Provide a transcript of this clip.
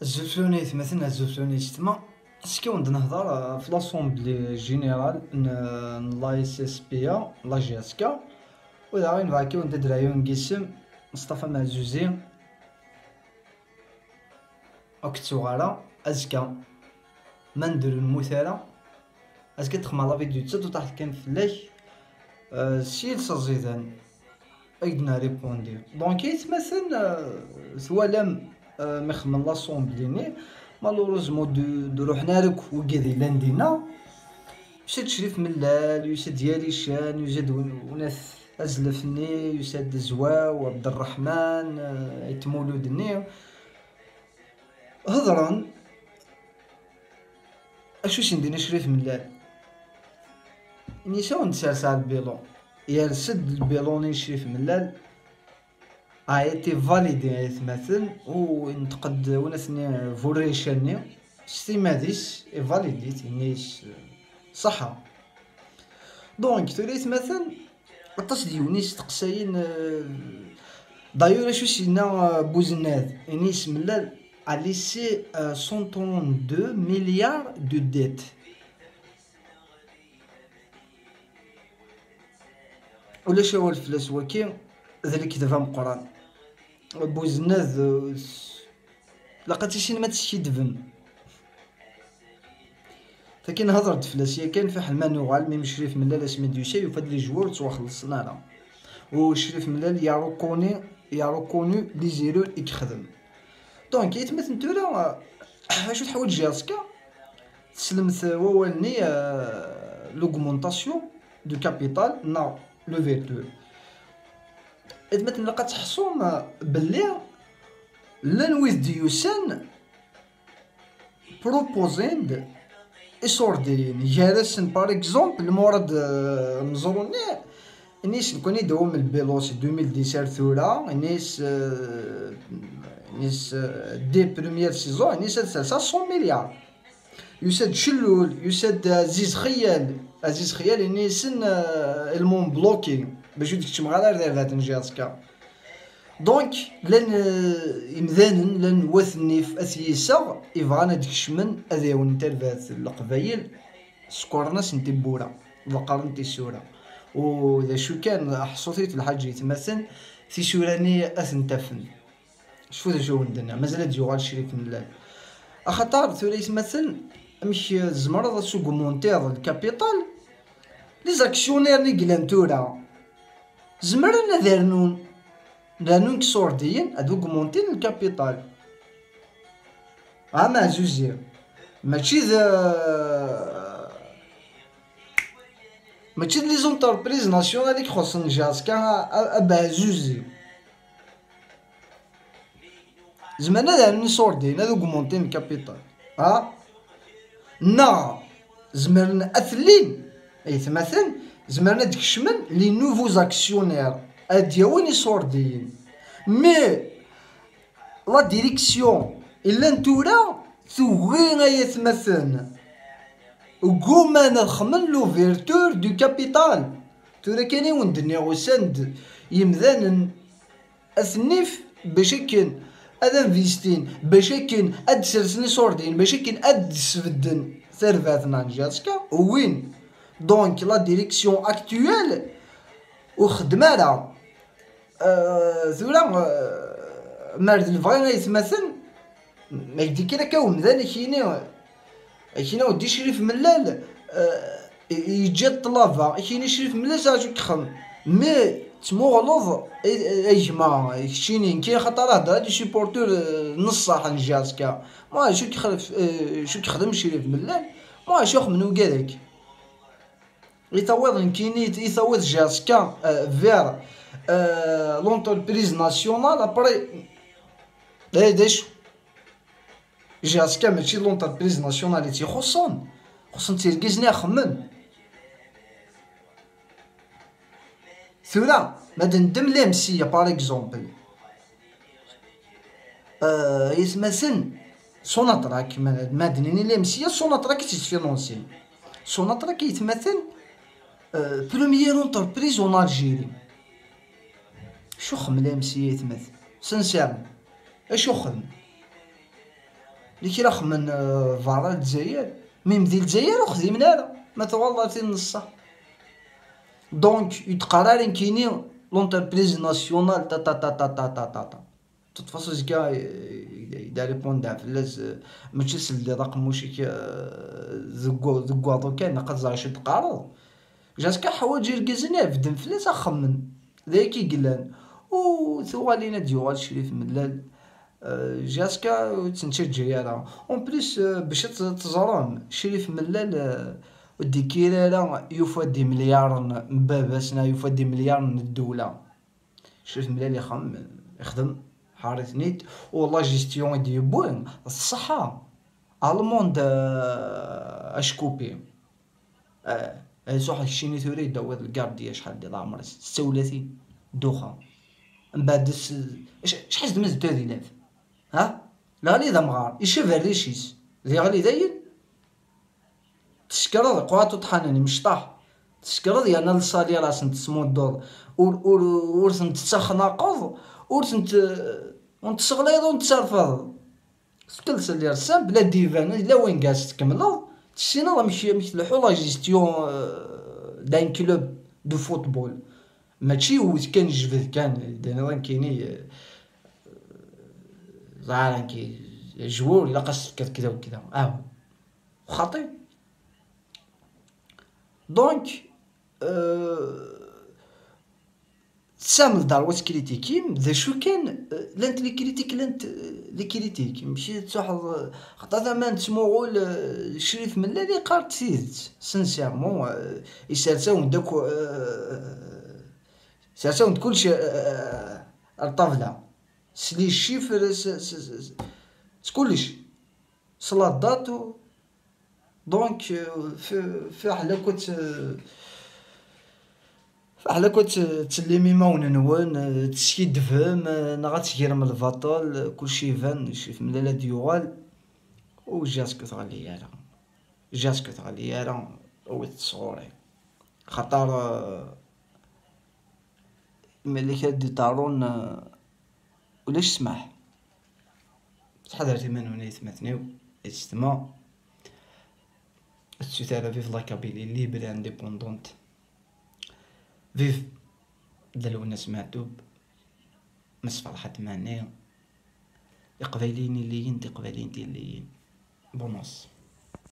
الزوفلونيت مثلا الزوفلونيت تما اسكي ونبدا نهضر في لاسومبلي جينيرال لا اس اس بي لا جي اس كا ولا غير نبغي ونبدا درايون قسم مصطفى معزوزي اكتوغالا ازكا ما نديرو المثالة ازكا تخمع لا فيديو تسد وطاحت كان فلاش سيل صزيدان ايدنا ريبوندي دونك يتمثل ثوالم مخمن لاسومبليني مالوروزمون دو روحنا لك وكذي لاندينا يسد شريف ملال يسد ديالي شان يزاد وناس ازلفني يسد زواو عبد الرحمن يتمولودني هضرا اشوش ندير شريف ملال نيساو نتسالسع البيلون يا سد البيلوني شريف ملال ايتي فاليدي يتمثل ونتقد ونثني فوريشاني ستيماديس فاليديت نيس صحة دونك تولي يتمثل عطاش ديونيس تقساين دايور شو سينا بوزناد نيس ملال a laissé 132 milliards de dettes. ولا شاو الفلاس وكي ذلك دفا مقران بوزناد لقيتي شي ما تشي دفن فكاين هضرت فلاس هي كان في حلمان ميم شريف ملال اسمي ديوسي وفاد لي جوار توا خلصنا لا وشريف ملال يا روكوني لي زيرور يخدم دونك يتمثل نتورا شو تحاول جاسكا تسلمت ووالني لوغمونطاسيون دو كابيتال نا لوفيرتور يتمثل لقات تحصوم بلي لانويز ديوسان بروبوزيند اسوردين جالسن باغ اكزومبل مورد مزروني نيس كوني دوم البيلوس 2017 ثورا نيس دي بروميير سيزون نيس 100 مليار يسد شلول يسد عزيز خيال نيسن المون بلوكي باش ديك مغالار داير هاد نجاسكا دونك لان امذانا لان وثني في اثيسا يبغانا ديك الشمن اذاون ترفات القبايل سكورناس نتي بورا وقارنتي سورة وذا شو كان حصوتيت الحاج يتمثل في سوراني اثنتفن شوف ذا شو عندنا مازال ديوغال شريك من الله اخطار ثوري يتمثل مش زمرض سوق مونتير الكابيتال لي زاكسيونير ني كلانتورا زمرنا دارنون كسورديين ادو كومونتي الكابيتال اما زوزير ماشي لي زونتربريز ناسيونال اللي خصن جاسكا ابا زوزي زمرنا دارنون سورديين ادو كومونتي الكابيتال زمرنا اثلين يتمثل زمرنا ديك الشمن لي نوفو زاكسيونير ادياوني سورديين مي لا ديريكسيون الا نتورا ثوغينا يتمثل وكوما نخمن لوفيرتور دو كابيتال تورا كاني وندني وسند يمذان اثنيف باش كان هذا انفيستين باش كان اد سرسني سوردين باش كان اد سفدن ثرفاتنا نجاسكا وين دونك لا ديريكسيون اكطويل وخدمه لها ثورا مرد الفغي يتمثل ما يدي كي كاوم ذاني كينا ودي شريف ملال يجي الطلافه كينا شريف ملال ساجو كخم مي تموغلوظ اجماع كشينين كي خاطر هذا دي سيبورتور نص صح نجاسكا ما شو كيخدم شريف ملال ما شوخ منو كذاك يتوض كيني يتوض جاسكا فير لونتربريز ناسيونال ابري دايش جاسكا ماشي لونتربريز ناسيونال اللي تيخصن تيركيزني خمن ثورا مادا ندم لامسيه باغ اكزومبل يتمثل سوناطراك مادنيني لامسيه سوناطراك تيتفينونسي سوناطراك يتمثل بروميير اونتربريز اون الجيري شو خم لامسيه يتمثل سنسيرمون اشو خدم اللي كي راخ من فارا الجزائر ميم ديال الجزائر وخدمنا لا ما توالطي نصها. دونك يتقرارين كيني لونتربريز ناسيونال تا تا تا تا تا تا تا تا توت فاصون زكا يداري بوندع فلاس ماشي سلدي رقم موشيك زكواطو كان نقد زعشد قارض جاسكا حوايج يركزنا فدم فلاس اخمن ذاكي قلان و ثوالينا ديوغال شريف ملال جاسكا تنشجع راه اون بليس باش تزرون شريف ملال ودي كيرا يفدي مليار من باباسنا يفدي مليار من الدولة. شريف ملال يخدم حارث نيت والله جيستيون دي بوين الصحة الموند اشكوبي صح الشيني ثوري داود الكارديا شحال ديال العمر 36 دوخة من بعد شحال دمز 3000 ها لا غالي ذا مغار يشوف الريشيس ذي غالي داين تشكرض قواتو طحانني مشطاح تشكرض يا انا الصالي راس تسمو الدور ورثن تسخناقض ورثن ونتسغليض ونتسرفض سكلس اللي رسام بلا ديفان لا وين كاس تكملض تسينا راه مش تلحو لا جيستيون دان كلوب دو فوتبول ماشي هو كان جبد كان دانا كايني زعما كي جوور الا قاس كذا وكذا خطير. دونك سامل دار واش كريتيكيم ذا شو كان لانت لي كريتيك لانت لي كريتيك ماشي تلاحظ خاطر زعما نتسمعوا الشريف من اللي قارت تيزت سانسيرمون يسالساو داك سالساو كلشي الطاوله سلي الشيفر كلشي صلاة داتو. دونك في على كنت تسلمي مون نوان تسيد فهم نغات تجيرم الفاطول كلشي فان شوف ملالا ديوغال وجاسك تغلي جاسك تغلي وتصوري خطر ملي دي طارون ولاش سمح شحال درتي من هنا يتمثنيو اجتماع السوتارا فيف لاكابيلي ليبر انديبوندونت فيف دلونا سمعتوب مسفرحت معناه القبايلين الليين دي قبايلين ديال الليين بونص.